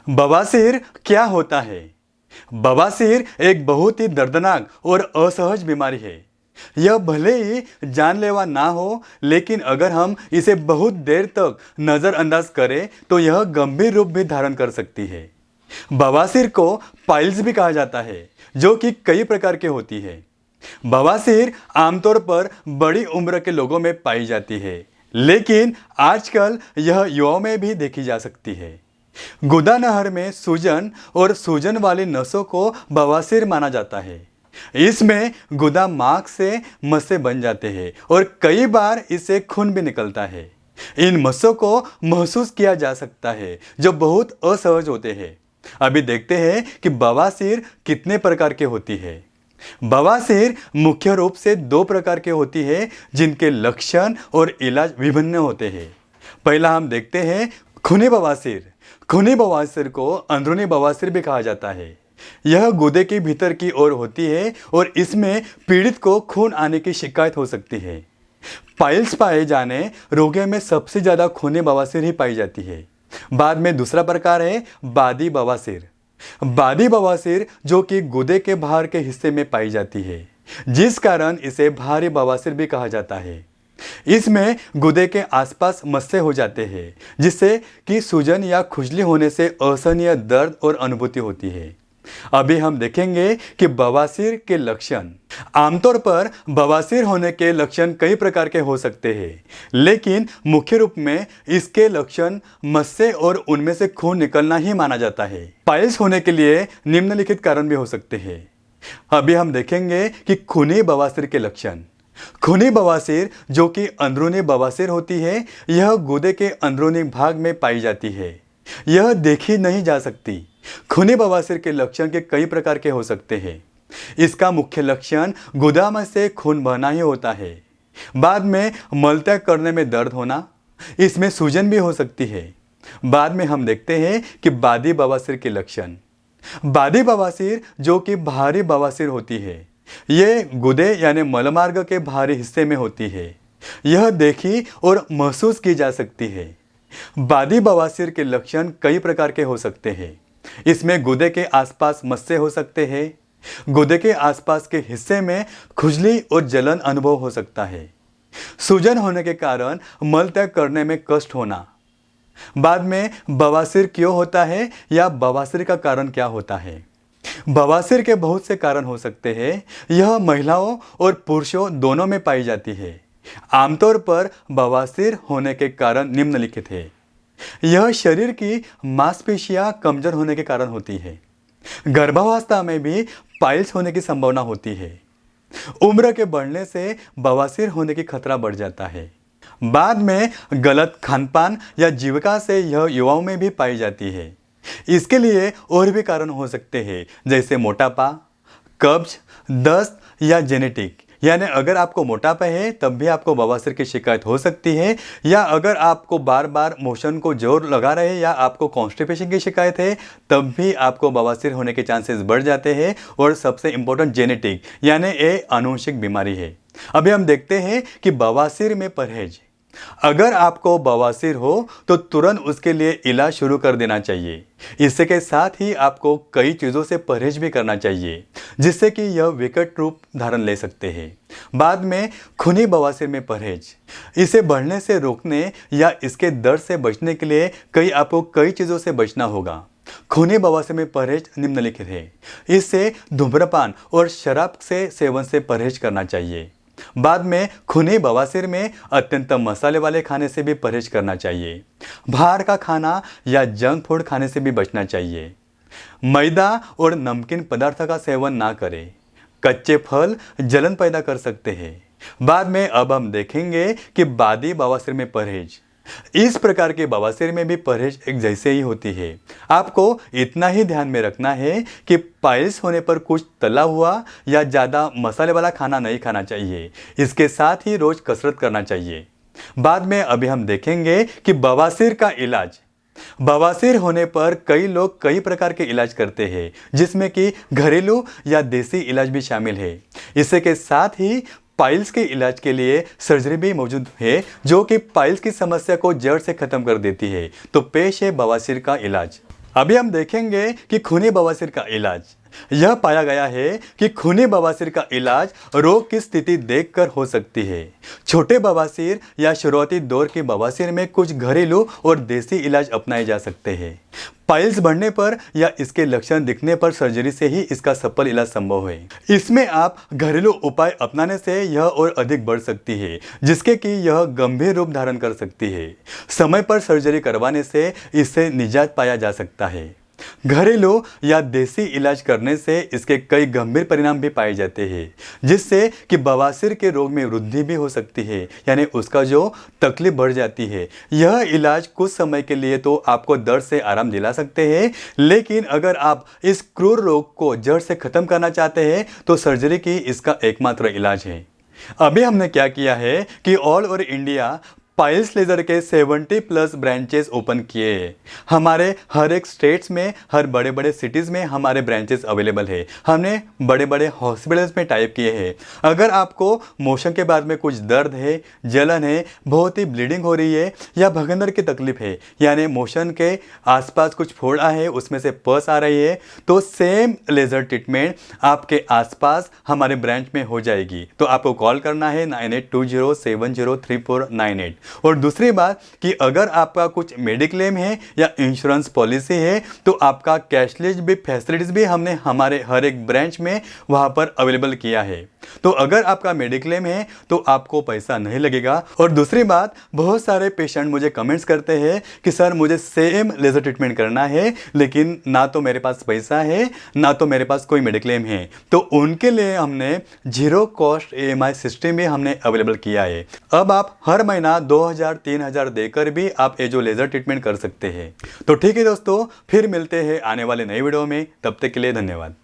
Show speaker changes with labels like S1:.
S1: बवासीर क्या होता है? बवासीर एक बहुत ही दर्दनाक और असहज बीमारी है। यह भले ही जानलेवा ना हो, लेकिन अगर हम इसे बहुत देर तक नज़रअंदाज करें तो यह गंभीर रूप भी धारण कर सकती है। बवासीर को पाइल्स भी कहा जाता है, जो कि कई प्रकार की होती है। बवासीर आमतौर पर बड़ी उम्र के लोगों में पाई जाती है, लेकिन आजकल यह युवाओं में भी देखी जा सकती है। गुदा नहर में सूजन और सूजन वाली नसों को बवासीर माना जाता है। इसमें गुदा मार्ग से मस्से बन जाते हैं और कई बार इससे खून भी निकलता है। इन मस्सों को महसूस किया जा सकता है, जो बहुत असहज होते हैं। अभी देखते हैं कि बवासीर कितने प्रकार के होती है। बवासीर मुख्य रूप से दो प्रकार के होती है, जिनके लक्षण और इलाज विभिन्न होते हैं। पहला हम देखते हैं खूनी बवासीर। खूनी बवासीर को अंदरूनी बवासीर भी कहा जाता है। यह गुदे के भीतर की ओर होती है और इसमें पीड़ित को खून आने की शिकायत हो सकती है। पाइल्स पाए जाने रोगियों में सबसे ज़्यादा खूनी बवासीर ही पाई जाती है। बाद में दूसरा प्रकार है बादी बवासीर। बादी बवासीर जो कि गुदे के बाहर के हिस्से में पाई जाती है, जिस कारण इसे भारी बवासीर भी कहा जाता है। इसमें गुदे के आसपास मस्से हो जाते हैं, जिससे कि सूजन या खुजली होने से असहनीय दर्द और अनुभूति होती है। अभी हम देखेंगे कि बवासीर के लक्षण। आमतौर पर बवासीर होने के लक्षण कई प्रकार के हो सकते हैं, लेकिन मुख्य रूप में इसके लक्षण मस्से और उनमें से खून निकलना ही माना जाता है। पाइल्स होने के लिए निम्नलिखित कारण भी हो सकते हैं। अभी हम देखेंगे कि खूनी बवासीर के लक्षण। खूनी बवासीर जो कि अंदरूनी बवासीर होती है, यह गुदे के अंदरूनी भाग में पाई जाती है। यह देखी नहीं जा सकती। खूनी बवासीर के लक्षण के कई प्रकार के हो सकते हैं। इसका मुख्य लक्षण गुदा में से खून बहना ही होता है। बाद में मलत्याग करने में दर्द होना, इसमें सूजन भी हो सकती है। बाद में हम देखते हैं कि बादी बवासीर के लक्षण। बादी बवासीर जो कि बाहरी बवासीर होती है, ये गुदे यानी मलमार्ग के बाहरी हिस्से में होती है। यह देखी और महसूस की जा सकती है। बादी बवासीर के लक्षण कई प्रकार के हो सकते हैं। इसमें गुदे के आसपास मस्से हो सकते हैं। गुदे के आसपास के हिस्से में खुजली और जलन अनुभव हो सकता है। सूजन होने के कारण मलत्याग करने में कष्ट होना। बाद में बवासीर क्यों होता है या बवासीर का कारण क्या होता है? बवासीर के बहुत से कारण हो सकते हैं। यह महिलाओं और पुरुषों दोनों में पाई जाती है। आमतौर पर बवासीर होने के कारण निम्नलिखित है। यह शरीर की मांसपेशियां कमजोर होने के कारण होती है। गर्भावस्था में भी पाइल्स होने की संभावना होती है। उम्र के बढ़ने से बवासीर होने की खतरा बढ़ जाता है। बाद में गलत खानपान या जीविका से यह युवाओं में भी पाई जाती है। इसके लिए और भी कारण हो सकते हैं, जैसे मोटापा, कब्ज, दस्त या जेनेटिक। यानी अगर आपको मोटापा है तब भी आपको बवासीर की शिकायत हो सकती है, या अगर आपको बार बार मोशन को जोर लगा रहे हैं या आपको कॉन्स्टिपेशन की शिकायत है तब भी आपको बवासीर होने के चांसेस बढ़ जाते हैं। और सबसे इम्पोर्टेंट जेनेटिक यानी ये आनुवंशिक बीमारी है। अभी हम देखते हैं कि बवासीर में परहेज। अगर आपको बवासीर हो तो तुरंत उसके लिए इलाज शुरू कर देना चाहिए। इसके के साथ ही आपको कई चीज़ों से परहेज भी करना चाहिए, जिससे कि यह विकट रूप धारण ले सकते हैं। बाद में खूनी बवासीर में परहेज। इसे बढ़ने से रोकने या इसके दर्द से बचने के लिए आपको कई चीज़ों से बचना होगा। खूनी बवासीर में परहेज निम्नलिखित है। इससे धूम्रपान और शराब से सेवन से परहेज करना चाहिए। बाद में खूनी बवासीर में अत्यंत मसाले वाले खाने से भी परहेज करना चाहिए। बाहर का खाना या जंक फूड खाने से भी बचना चाहिए। मैदा और नमकीन पदार्थ का सेवन ना करें। कच्चे फल जलन पैदा कर सकते हैं। बाद में अब हम देखेंगे कि बादी बवासीर में परहेज। इस प्रकार के बवासीर में भी परहेज एक जैसे ही होती है। आपको इतना ही ध्यान में रखना है कि पाइल्स होने पर कुछ तला हुआ या ज़्यादा मसाले वाला खाना नहीं खाना चाहिए। इसके साथ ही रोज कसरत करना चाहिए। बाद में अभी हम देखेंगे कि बवासीर का इलाज। बवासीर होने पर कई लोग कई प्रकार के इलाज करते हैं, जिसमें कि घरेलू या देसी इलाज भी शामिल है। इसके साथ ही पाइल्स के इलाज के लिए सर्जरी भी मौजूद है, जो कि पाइल्स की समस्या को जड़ से खत्म कर देती है। तो पेश है बवासीर का इलाज। अभी हम देखेंगे कि खूनी बवासीर का इलाज। यह पाया गया है कि खूनी बवासीर का इलाज रोग की स्थिति देखकर हो सकती है। छोटे बवासीर या शुरुआती दौर की बवासीर में कुछ घरेलू और देसी इलाज अपनाए जा सकते हैं। पाइल्स बढ़ने पर या इसके लक्षण दिखने पर सर्जरी से ही इसका सफल इलाज संभव है। इसमें आप घरेलू उपाय अपनाने से यह और अधिक बढ़ सकती है, जिसके कि यह गंभीर रूप धारण कर सकती है। समय पर सर्जरी करवाने से इससे निजात पाया जा सकता है। घरेलू या देसी इलाज करने से इसके कई गंभीर परिणाम भी पाए जाते हैं, जिससे कि बवासीर के रोग में वृद्धि भी हो सकती है, यानी उसका जो तकलीफ बढ़ जाती है। यह इलाज कुछ समय के लिए तो आपको दर्द से आराम दिला सकते हैं, लेकिन अगर आप इस क्रूर रोग को जड़ से खत्म करना चाहते हैं तो सर्जरी की इसका एकमात्र इलाज है। अभी हमने क्या किया है कि all over India piles laser के 70+ ब्रांचेस ओपन किए हैं। हमारे हर एक स्टेट्स में, हर बड़े बड़े सिटीज़ में हमारे ब्रांचेस अवेलेबल है। हमने बड़े बड़े हॉस्पिटल्स में टाइप किए हैं। अगर आपको मोशन के बाद में कुछ दर्द है, जलन है, बहुत ही ब्लीडिंग हो रही है या भगंदर की तकलीफ है, यानी मोशन के आसपास कुछ फोड़ा है, उसमें से पस आ रही है, तो सेम लेज़र ट्रीटमेंट आपके आसपास हमारे ब्रांच में हो जाएगी। तो आपको कॉल करना है 9820703498। और दूसरी बात कि अगर आपका कुछ मेडिक्लेम है या इंश्योरेंस पॉलिसी है तो आपका कैशलेस भी फैसिलिटीज भी हमने हमारे हर एक ब्रांच में वहां पर अवेलेबल किया है। तो अगर आपका मेडिक्लेम है तो आपको पैसा नहीं लगेगा। और दूसरी बात, बहुत सारे पेशेंट मुझे कमेंट्स करते हैं कि सर मुझे सेम लेजर ट्रीटमेंट करना है, लेकिन ना तो मेरे पास पैसा है ना तो मेरे पास कोई मेडिक्लेम है। तो उनके लिए हमने 0 कॉस्ट EMI सिस्टम भी हमने अवेलेबल किया है। अब आप हर महीना 2000-3000 देकर भी आप ये जो लेजर ट्रीटमेंट कर सकते हैं। तो ठीक है दोस्तों, फिर मिलते हैं आने वाले नए वीडियो में। तब तक के लिए धन्यवाद।